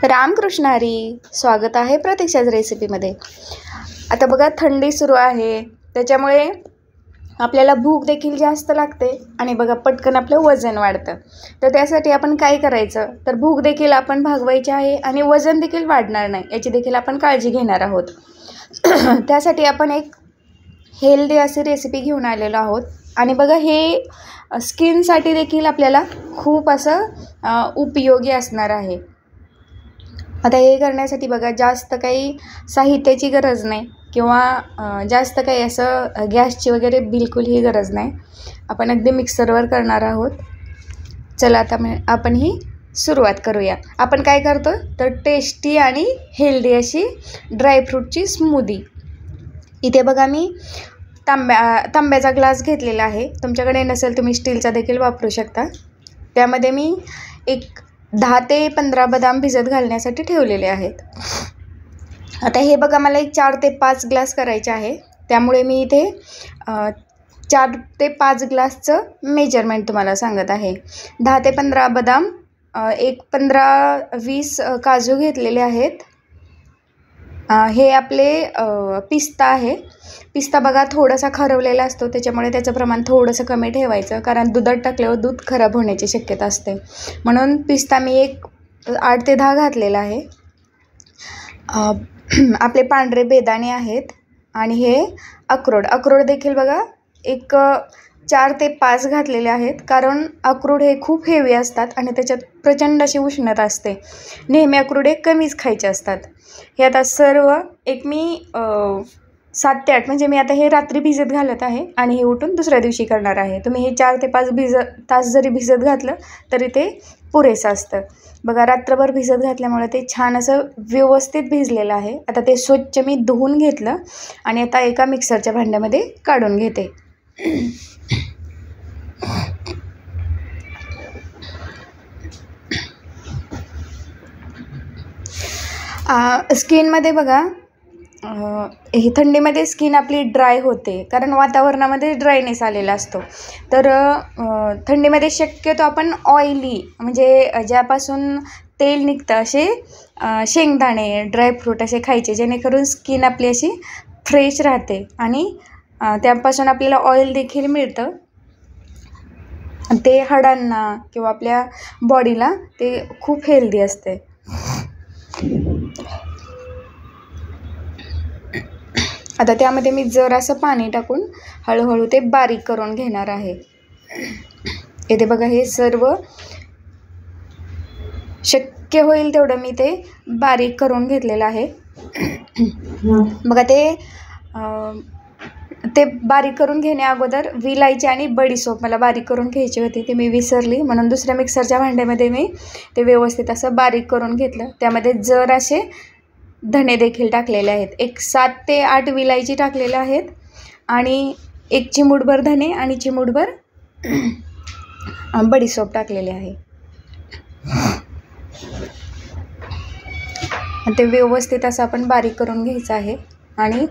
रामकृष्ण हरी. स्वागत आहे प्रतीक्षाच रेसिपीमध्ये. आता बघा, थंडी सुरू आहे, त्याच्यामुळे आपल्याला भूक देखील जास्त लागते आणि बघा पटकन आपलं वजन वाढतं. तर त्यासाठी आपण काय करायचं, तर भूक देखील आपण भागवायची आहे आणि वजन देखील वाढणार नाही याची देखील आपण काळजी घेणार आहोत. त्यासाठी आपण एक हेल्दी अशी रेसिपी घेऊन आलेलो आहोत. आणि बघा, हे स्किनसाठी देखील आपल्याला खूप असं उपयोगी असणार आहे. आता हे करण्यासाठी बघा, जास्त काही साहित्याची गरज नाही किंवा जास्त काही असं गॅसची वगैरे बिलकुलही गरज नाही. आपण अगदी मिक्सरवर करणार आहोत. चला आता आपण ही सुरुवात करूया. आपण काय करतो, तर टेस्टी आणि हेल्दी अशी ड्रायफ्रूटची स्मूदी. इथे बघा, मी तांब्याचा ग्लास घेतलेला आहे. तुमच्याकडे नसेल तुम्ही स्टीलचा देखील वापरू शकता. त्यामध्ये मी एक 10 ते 15 बदाम भिजत घालण्यासाठी ठेवलेले आहेत. आता हे बघा, मला एक 4 ते 5 ग्लास करायचे आहे. त्यामुळे मी इथे 4 ते 5 ग्लासचं मेजरमेंट तुम्हाला सांगत आहे. 10 ते 15 बदाम, एक 15-20 काजू घेतलेले आहेत. हे आपले पिस्ता आहे. पिस्ता बघा थोडासा खरवलेला असतो, त्याच्यामुळे त्याचं प्रमाण थोडंसं कमी ठेवायचं, कारण दुधात टाकल्यावर दूध खराब होण्याची शक्यता असते. म्हणून पिस्ता मी एक 8 ते 10 घातलेला आहे. आपले पांढरे बेदाणे आहेत आणि हे अक्रोड देखील बघा एक 4 ते 5 घातलेले आहेत, कारण अक्रोड हे खूप हेवी असतात आणि त्याच्यात प्रचंड अशी उष्णता असते. नेहमी अक्रोड हे कमीच खायचे असतात. हे आता सर्व एक मी 7 ते 8 म्हणजे मी आता हे रात्री भिजत घालत आहे आणि हे उठून दुसऱ्या दिवशी करणार आहे. तुम्ही हे 4 ते 5 तास जरी भिजत घातलं तरी ते पुरेसं असतं. बघा, रात्रभर भिजत घातल्यामुळे ते छान असं व्यवस्थित भिजलेलं आहे. आता ते स्वच्छ मी धुवून घेतलं आणि आता एका मिक्सरच्या भांड्यामध्ये काढून घेते. स्किनमध्ये बघा, ही थंडीमध्ये स्किन आपली ड्राय होते, कारण वातावरणामध्ये ड्रायनेस आलेला असतो. तर थंडीमध्ये शक्यतो आपण ऑइली म्हणजे ज्यापासून तेल निघतं असे शेंगदाणे, ड्रायफ्रूट असे खायचे, जेणेकरून स्किन आपली अशी फ्रेश राहते आणि त्यापासून आपल्याला ऑइल देखील मिळतं. ते हाडांना किंवा आपल्या बॉडीला ते खूप हेल्दी असते. आता त्यामध्ये मी जरासं पाणी टाकून हळूहळू ते बारीक करून घेणार आहे. इथे बघा, हे सर्व शक्य होईल तेवढं मी ते बारीक करून घेतलेलं आहे. बघा, ते बारीक करून घेण्या अगोदर विलायची आणि बडीशोप मला बारीक करून घ्यायची होती, ती मी विसरली, म्हणून दुसऱ्या मिक्सरच्या भांड्यामध्ये मी ते व्यवस्थित असं बारीक करून घेतलं. त्यामध्ये जर असे धणे देखील टाकलेले आहेत. एक 7 ते 8 विलायची टाकलेले आहेत आणि एक चिमूटभर धणे आणि चिमूटभर बडीशोप टाकलेले आहे. ते व्यवस्थित असं आपण बारीक करून घ्यायचं आहे आणि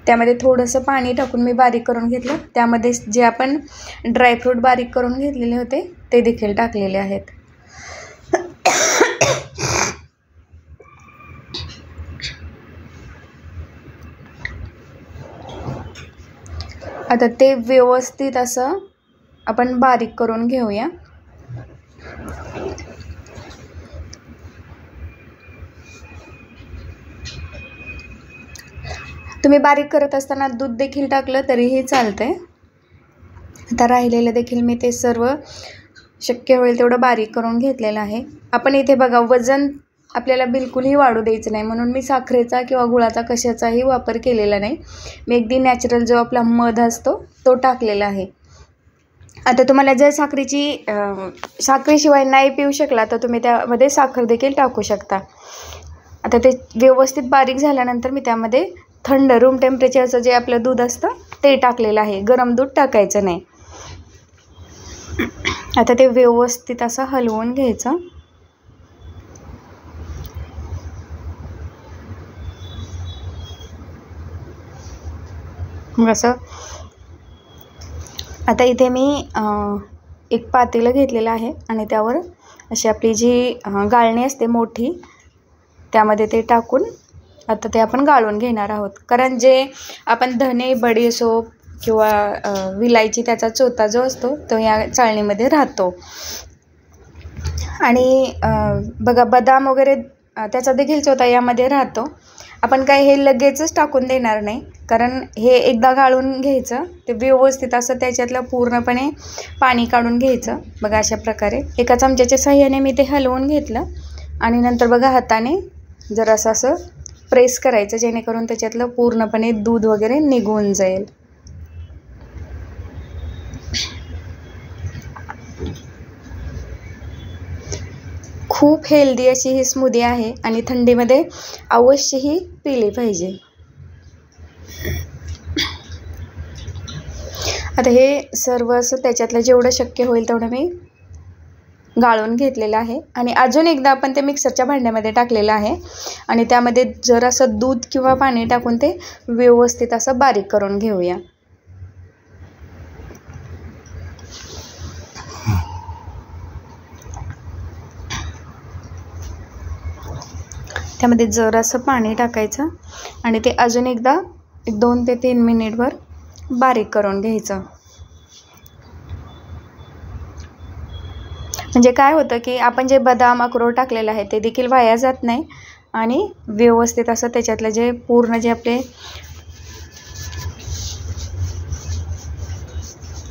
त्यामध्ये थोडंसं पाणी टाकून मी बारीक करून घेतलं. त्यामध्ये जे आपण ड्रायफ्रूट बारीक करून घेतलेले होते ते देखील टाकलेले आहेत. आता ते व्यवस्थित असं आपण बारीक करून घेऊया. तुम्ही बारीक करत असताना दूध देखील टाकलं तरीही चालतंय. आता राहिलेलं देखील मी ते सर्व शक्य होईल तेवढं बारीक करून घेतलेलं आहे. आपण इथे बघा, वजन आपल्याला बिलकुलही वाढू द्यायचं नाही, म्हणून मी साखरेचा किंवा गुळाचा कशाचाही वापर केलेला नाही. मी अगदी नॅचरल जो आपला मध असतो तो टाकलेला आहे. आता तुम्हाला जर साखरेशिवाय नाही पिऊ शकला तर तुम्ही त्यामध्ये साखर देखील टाकू शकता. आता ते व्यवस्थित बारीक झाल्यानंतर मी त्यामध्ये थंड रूम टेम्परेचरचं जे आपलं दूध असतं ते टाकलेलं आहे. गरम दूध टाकायचं नाही. आता ते व्यवस्थित असं हलवून घ्यायचं. असं आता इथे मी एक पातेलं घेतलेलं आहे आणि त्यावर अशी आपली जी गाळणी असते मोठी त्यामध्ये ते टाकून आता ते आपण गाळून घेणार आहोत. कारण जे आपण धने, बडीशेप किंवा विलायची त्याचा चोथा जो असतो तो या चाळणीमध्ये राहतो. आणि बघा बदाम वगैरे त्याचा देखील चोथा यामध्ये राहतो. आपण काय हे लगेचच टाकून देणार नाही, कारण हे एकदा गाळून घ्यायचं, ते व्यवस्थित असं त्याच्यातलं पूर्णपणे पाणी काढून घ्यायचं. बघा अशा प्रकारे एका चमच्याच्या साहाय्याने मी ते हलवून घेतलं आणि नंतर बघा हाताने जरासं असं प्रेस करायचं, जेणेकरून त्याच्यातलं पूर्णपणे दूध वगैरे निघून जाईल. खूप हेल्दी अशी ही स्मूदी आहे आणि थंडीमध्ये अवश्य ही पिली पाहिजे. आता हे सर्व असं त्याच्यातलं जेवढं शक्य होईल तेवढं मी गाळून घेतलेलं आहे. आणि अजून एकदा आपण ते मिक्सरच्या भांड्यामध्ये टाकलेलं आहे आणि त्यामध्ये जरासं दूध किंवा पाणी टाकून ते व्यवस्थित असं बारीक करून घेऊया. त्यामध्ये जरासं पाणी टाकायचं आणि ते अजून एकदा 2 ते 3 मिनिटभर बारीक करून घ्यायचं. म्हणजे काय होतं की आपण जे बदाम, अक्रोड टाकलेलं आहे ते देखील वाया जात नाही आणि व्यवस्थित असं त्याच्यातलं जे पूर्ण जे आपले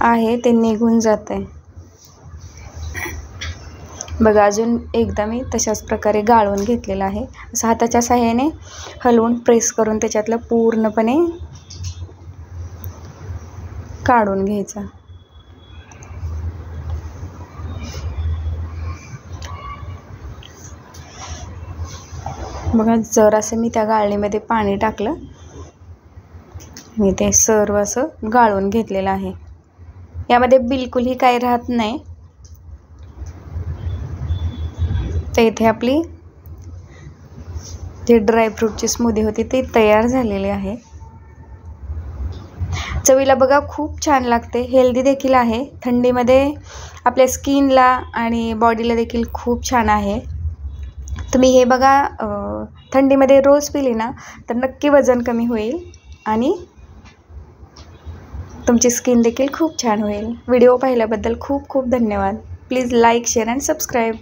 आहे ते निघून जात आहे. बघा अजून एकदा मी तशाच प्रकारे गाळून घेतलेलं आहे. असं हाताच्या साहाय्याने हलवून प्रेस करून त्याच्यातलं पूर्णपणे काढून घ्यायचं. बघा जरासं मी त्या गाळणीमध्ये पाणी टाकलं मी ते सर्व असं गाळून घेतलेलं आहे. यामध्ये बिलकुलही काही राहत नाही. तर इथे आपली जी ड्रायफ्रूटची स्मूदी होती ती तयार झालेली आहे. चवीला बघा खूप छान लागते, हेल्दी देखील आहे. थंडीमध्ये आपल्या स्किनला आणि बॉडीला देखील खूप छान आहे. तुम्ही हे बघा थंडीमध्ये रोज पिली ना तर नक्की वजन कमी होईल आणि तुमची स्किन देखील खूप छान होईल. व्हिडिओ पाहिल्याबद्दल खूप खूप धन्यवाद. Please like, share and subscribe.